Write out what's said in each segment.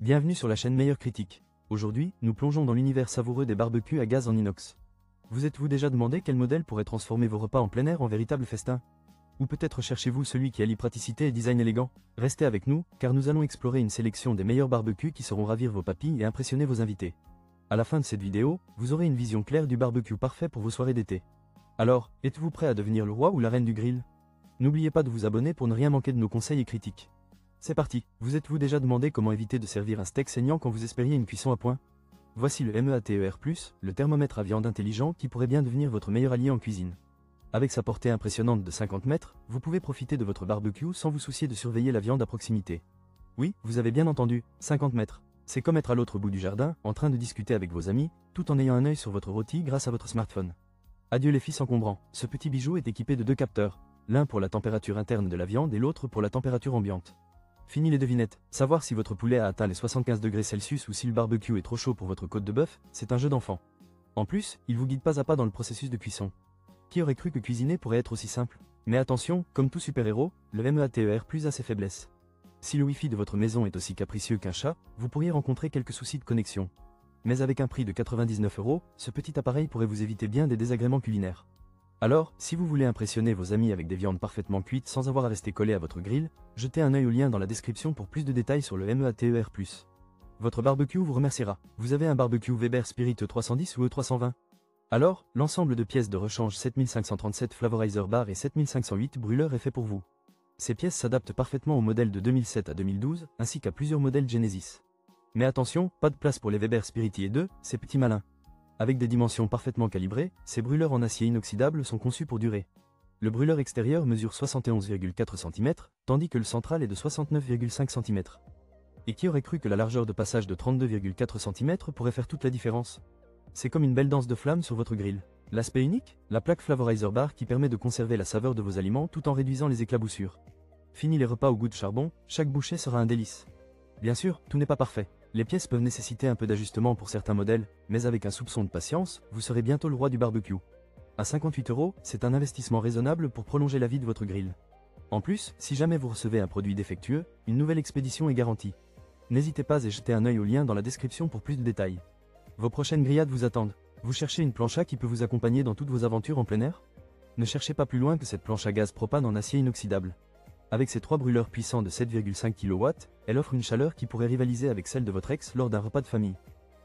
Bienvenue sur la chaîne Meilleure Critique. Aujourd'hui, nous plongeons dans l'univers savoureux des barbecues à gaz en inox. Vous êtes-vous déjà demandé quel modèle pourrait transformer vos repas en plein air en véritable festin? Ou peut-être cherchez-vous celui qui allie praticité et design élégant? Restez avec nous, car nous allons explorer une sélection des meilleurs barbecues qui sauront ravir vos papilles et impressionner vos invités. À la fin de cette vidéo, vous aurez une vision claire du barbecue parfait pour vos soirées d'été. Alors, êtes-vous prêt à devenir le roi ou la reine du grill? N'oubliez pas de vous abonner pour ne rien manquer de nos conseils et critiques. C'est parti, vous êtes-vous déjà demandé comment éviter de servir un steak saignant quand vous espériez une cuisson à point? Voici le MEATER+, le thermomètre à viande intelligent qui pourrait bien devenir votre meilleur allié en cuisine. Avec sa portée impressionnante de 50 mètres, vous pouvez profiter de votre barbecue sans vous soucier de surveiller la viande à proximité. Oui, vous avez bien entendu, 50 mètres. C'est comme être à l'autre bout du jardin, en train de discuter avec vos amis, tout en ayant un œil sur votre rôti grâce à votre smartphone. Adieu les fils encombrants, ce petit bijou est équipé de deux capteurs, l'un pour la température interne de la viande et l'autre pour la température ambiante. Fini les devinettes, savoir si votre poulet a atteint les 75 degrés Celsius ou si le barbecue est trop chaud pour votre côte de bœuf, c'est un jeu d'enfant. En plus, il vous guide pas à pas dans le processus de cuisson. Qui aurait cru que cuisiner pourrait être aussi simple? Mais attention, comme tout super-héros, le MEATER+ a ses faiblesses. Si le Wi-Fi de votre maison est aussi capricieux qu'un chat, vous pourriez rencontrer quelques soucis de connexion. Mais avec un prix de 99 €, ce petit appareil pourrait vous éviter bien des désagréments culinaires. Alors, si vous voulez impressionner vos amis avec des viandes parfaitement cuites sans avoir à rester collé à votre grill, jetez un œil au lien dans la description pour plus de détails sur le MEATER+. Votre barbecue vous remerciera. Vous avez un barbecue Weber Spirit E310 ou E320? Alors, l'ensemble de pièces de rechange 7537 Flavorizer Bar et 7508 Brûleur est fait pour vous. Ces pièces s'adaptent parfaitement aux modèles de 2007 à 2012, ainsi qu'à plusieurs modèles Genesis. Mais attention, pas de place pour les Weber Spirit E2, ces petits malins. Avec des dimensions parfaitement calibrées, ces brûleurs en acier inoxydable sont conçus pour durer. Le brûleur extérieur mesure 71,4 cm, tandis que le central est de 69,5 cm. Et qui aurait cru que la largeur de passage de 32,4 cm pourrait faire toute la différence? C'est comme une belle danse de flammes sur votre grill. L'aspect unique? La plaque Flavorizer Bar qui permet de conserver la saveur de vos aliments tout en réduisant les éclaboussures. Fini les repas au goût de charbon, chaque bouchée sera un délice. Bien sûr, tout n'est pas parfait. Les pièces peuvent nécessiter un peu d'ajustement pour certains modèles, mais avec un soupçon de patience, vous serez bientôt le roi du barbecue. À 58 €, c'est un investissement raisonnable pour prolonger la vie de votre grill. En plus, si jamais vous recevez un produit défectueux, une nouvelle expédition est garantie. N'hésitez pas à jeter un œil au lien dans la description pour plus de détails. Vos prochaines grillades vous attendent. Vous cherchez une plancha qui peut vous accompagner dans toutes vos aventures en plein air? Ne cherchez pas plus loin que cette planche à gaz propane en acier inoxydable. Avec ses 3 brûleurs puissants de 7,5 kW, elle offre une chaleur qui pourrait rivaliser avec celle de votre ex lors d'un repas de famille.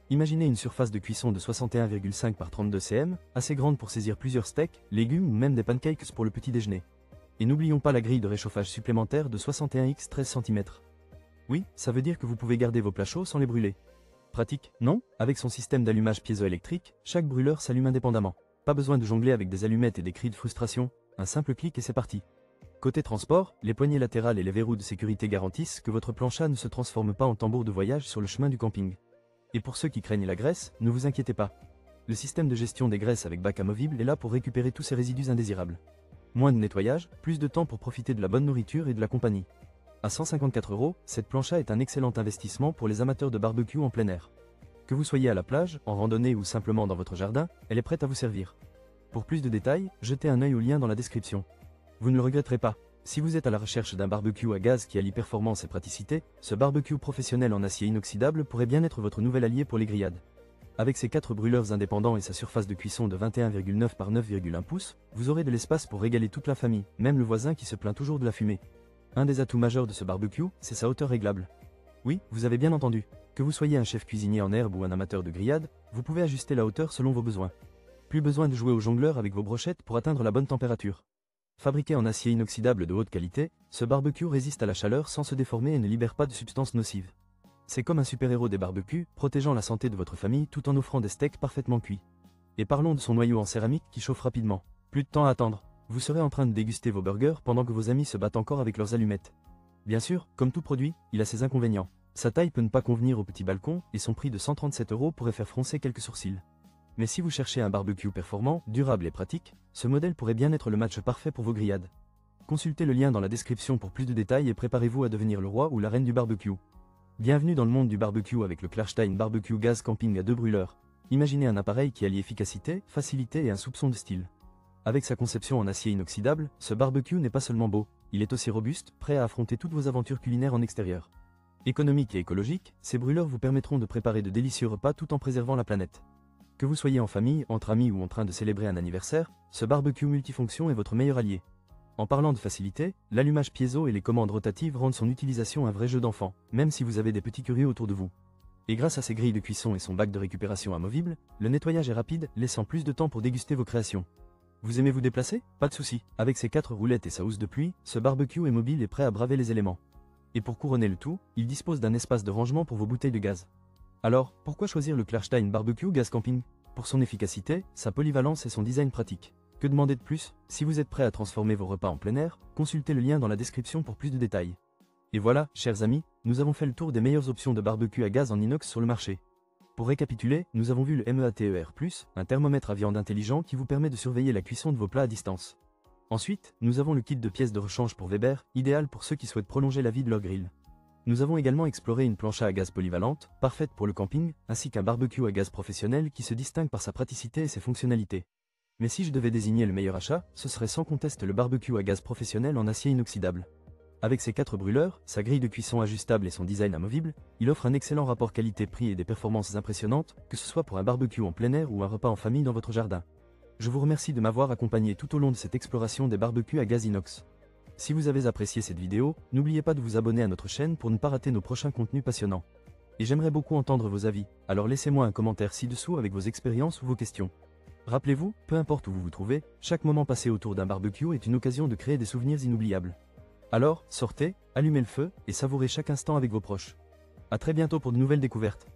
Imaginez une surface de cuisson de 61,5 par 32 cm, assez grande pour saisir plusieurs steaks, légumes ou même des pancakes pour le petit déjeuner. Et n'oublions pas la grille de réchauffage supplémentaire de 61 x 13 cm. Oui, ça veut dire que vous pouvez garder vos plats chauds sans les brûler. Pratique, non? Avec son système d'allumage piézoélectrique, chaque brûleur s'allume indépendamment. Pas besoin de jongler avec des allumettes et des cris de frustration, un simple clic et c'est parti. Côté transport, les poignées latérales et les verrous de sécurité garantissent que votre plancha ne se transforme pas en tambour de voyage sur le chemin du camping. Et pour ceux qui craignent la graisse, ne vous inquiétez pas. Le système de gestion des graisses avec bac amovible est là pour récupérer tous ces résidus indésirables. Moins de nettoyage, plus de temps pour profiter de la bonne nourriture et de la compagnie. À 154 €, cette plancha est un excellent investissement pour les amateurs de barbecue en plein air. Que vous soyez à la plage, en randonnée ou simplement dans votre jardin, elle est prête à vous servir. Pour plus de détails, jetez un œil au lien dans la description. Vous ne le regretterez pas. Si vous êtes à la recherche d'un barbecue à gaz qui allie performance et praticité, ce barbecue professionnel en acier inoxydable pourrait bien être votre nouvel allié pour les grillades. Avec ses 4 brûleurs indépendants et sa surface de cuisson de 21,9 par 9,1 pouces, vous aurez de l'espace pour régaler toute la famille, même le voisin qui se plaint toujours de la fumée. Un des atouts majeurs de ce barbecue, c'est sa hauteur réglable. Oui, vous avez bien entendu. Que vous soyez un chef cuisinier en herbe ou un amateur de grillade, vous pouvez ajuster la hauteur selon vos besoins. Plus besoin de jouer au jongleur avec vos brochettes pour atteindre la bonne température. Fabriqué en acier inoxydable de haute qualité, ce barbecue résiste à la chaleur sans se déformer et ne libère pas de substances nocives. C'est comme un super-héros des barbecues, protégeant la santé de votre famille tout en offrant des steaks parfaitement cuits. Et parlons de son noyau en céramique qui chauffe rapidement. Plus de temps à attendre. Vous serez en train de déguster vos burgers pendant que vos amis se battent encore avec leurs allumettes. Bien sûr, comme tout produit, il a ses inconvénients. Sa taille peut ne pas convenir au petit balcon et son prix de 137 € pourrait faire froncer quelques sourcils. Mais si vous cherchez un barbecue performant, durable et pratique, ce modèle pourrait bien être le match parfait pour vos grillades. Consultez le lien dans la description pour plus de détails et préparez-vous à devenir le roi ou la reine du barbecue. Bienvenue dans le monde du barbecue avec le Klarstein Barbecue Gaz Camping à 2 brûleurs. Imaginez un appareil qui allie efficacité, facilité et un soupçon de style. Avec sa conception en acier inoxydable, ce barbecue n'est pas seulement beau, il est aussi robuste, prêt à affronter toutes vos aventures culinaires en extérieur. Économiques et écologiques, ces brûleurs vous permettront de préparer de délicieux repas tout en préservant la planète. Que vous soyez en famille, entre amis ou en train de célébrer un anniversaire, ce barbecue multifonction est votre meilleur allié. En parlant de facilité, l'allumage piézo et les commandes rotatives rendent son utilisation un vrai jeu d'enfant, même si vous avez des petits curieux autour de vous. Et grâce à ses grilles de cuisson et son bac de récupération amovible, le nettoyage est rapide, laissant plus de temps pour déguster vos créations. Vous aimez vous déplacer? Pas de souci. Avec ses 4 roulettes et sa housse de pluie, ce barbecue est mobile et prêt à braver les éléments. Et pour couronner le tout, il dispose d'un espace de rangement pour vos bouteilles de gaz. Alors, pourquoi choisir le Klarstein Barbecue Gas Camping? Pour son efficacité, sa polyvalence et son design pratique. Que demander de plus? Si vous êtes prêt à transformer vos repas en plein air, consultez le lien dans la description pour plus de détails. Et voilà, chers amis, nous avons fait le tour des meilleures options de barbecue à gaz en inox sur le marché. Pour récapituler, nous avons vu le MEATER+, un thermomètre à viande intelligent qui vous permet de surveiller la cuisson de vos plats à distance. Ensuite, nous avons le kit de pièces de rechange pour Weber, idéal pour ceux qui souhaitent prolonger la vie de leur grill. Nous avons également exploré une planche à gaz polyvalente, parfaite pour le camping, ainsi qu'un barbecue à gaz professionnel qui se distingue par sa praticité et ses fonctionnalités. Mais si je devais désigner le meilleur achat, ce serait sans conteste le barbecue à gaz professionnel en acier inoxydable. Avec ses 4 brûleurs, sa grille de cuisson ajustable et son design amovible, il offre un excellent rapport qualité-prix et des performances impressionnantes, que ce soit pour un barbecue en plein air ou un repas en famille dans votre jardin. Je vous remercie de m'avoir accompagné tout au long de cette exploration des barbecues à gaz inox. Si vous avez apprécié cette vidéo, n'oubliez pas de vous abonner à notre chaîne pour ne pas rater nos prochains contenus passionnants. Et j'aimerais beaucoup entendre vos avis, alors laissez-moi un commentaire ci-dessous avec vos expériences ou vos questions. Rappelez-vous, peu importe où vous vous trouvez, chaque moment passé autour d'un barbecue est une occasion de créer des souvenirs inoubliables. Alors, sortez, allumez le feu et savourez chaque instant avec vos proches. À très bientôt pour de nouvelles découvertes.